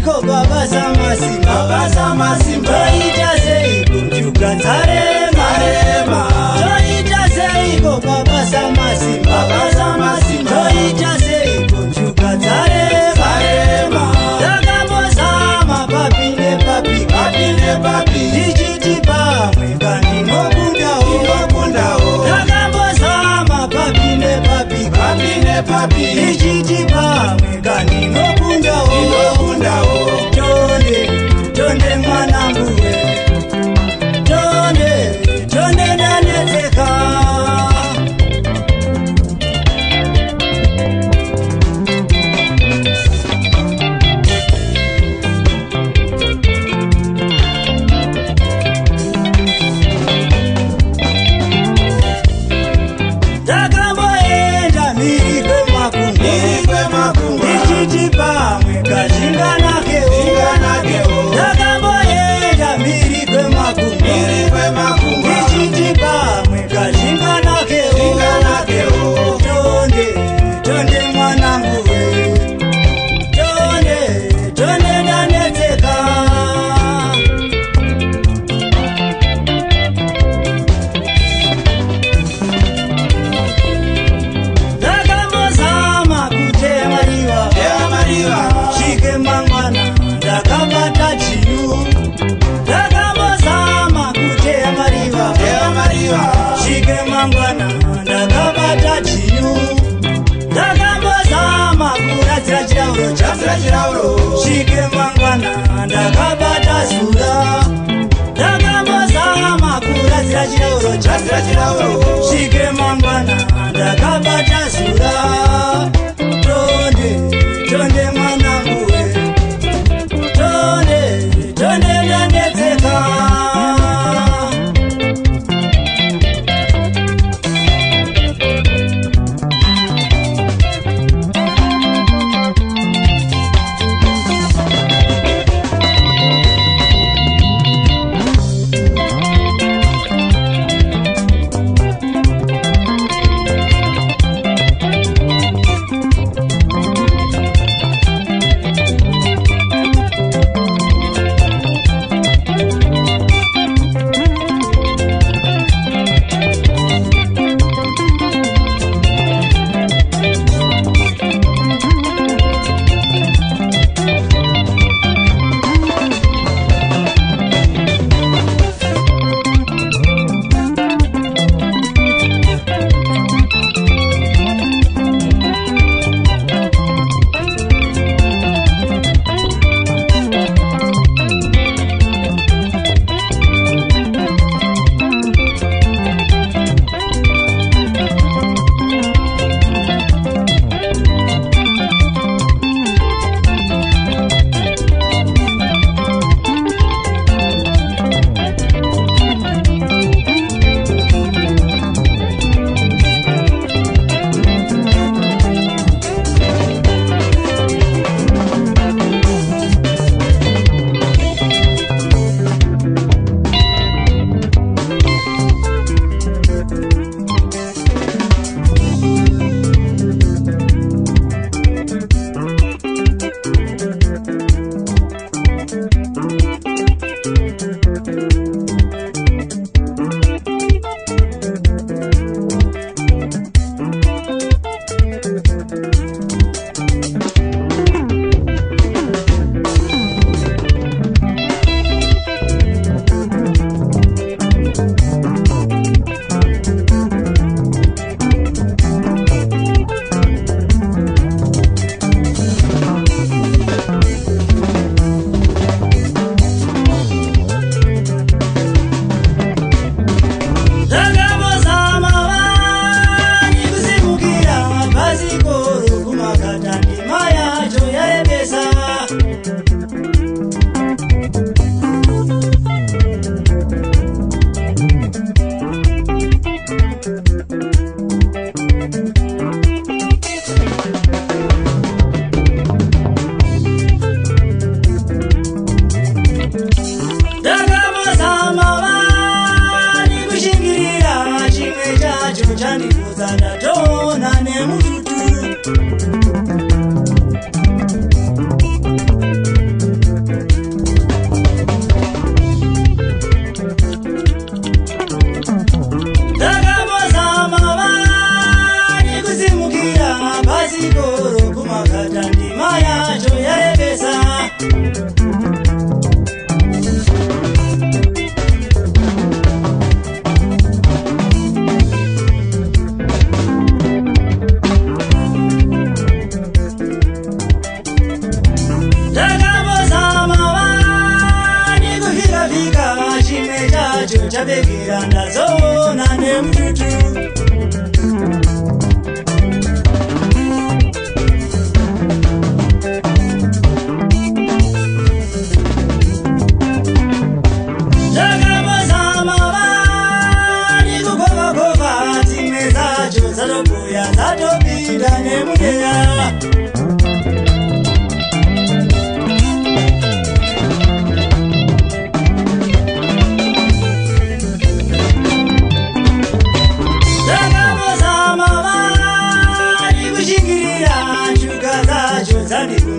seiko baba Samasimba toita seiko mchuka Tarema toita seiko baba Samasimba toita seiko mchuka Tarema takambozama papi nepapi ichiti pamwe kandi nobundawo takambozama papi nepapi ichiti pamwe kandi nobundawo tonde mwana mbuwe tonde naneteka takamboenda miri kwemakungu ichiti pamwe kazvinganakewo takamboenda miri kwemakungu ichiti pamwe kazvinganakewo tonde mwananguwe tonde ndanetseka takambozama kutemariwa svike mangwana ndakabata chiyu takambozama kutemariwa svike mangwana ndakabata chiyu takambozama kuradzira chirauro svike mangwana ndakabata zura takambozama kuradzira chirauro svike mangwana ndakabata zura tonde mwananguwe tonde ndanetseka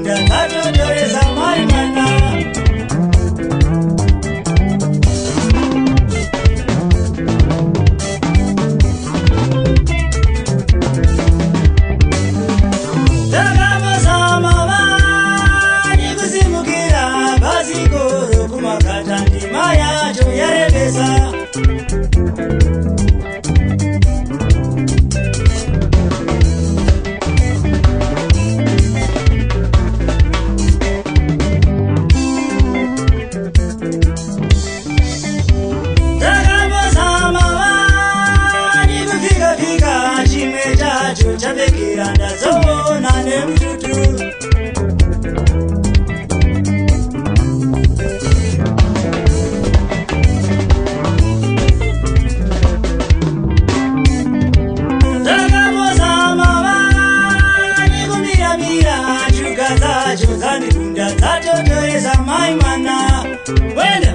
kunda dzatotoresa mai mwana. Takambozama vani kusimukira bhasikoro kumakata ndima yacho yarembesa. Chabekira ndazoona nemututu. Takambozama vani kumiramira shuga dzacho dzandikunda dzatotoresa mai mwana. Wenda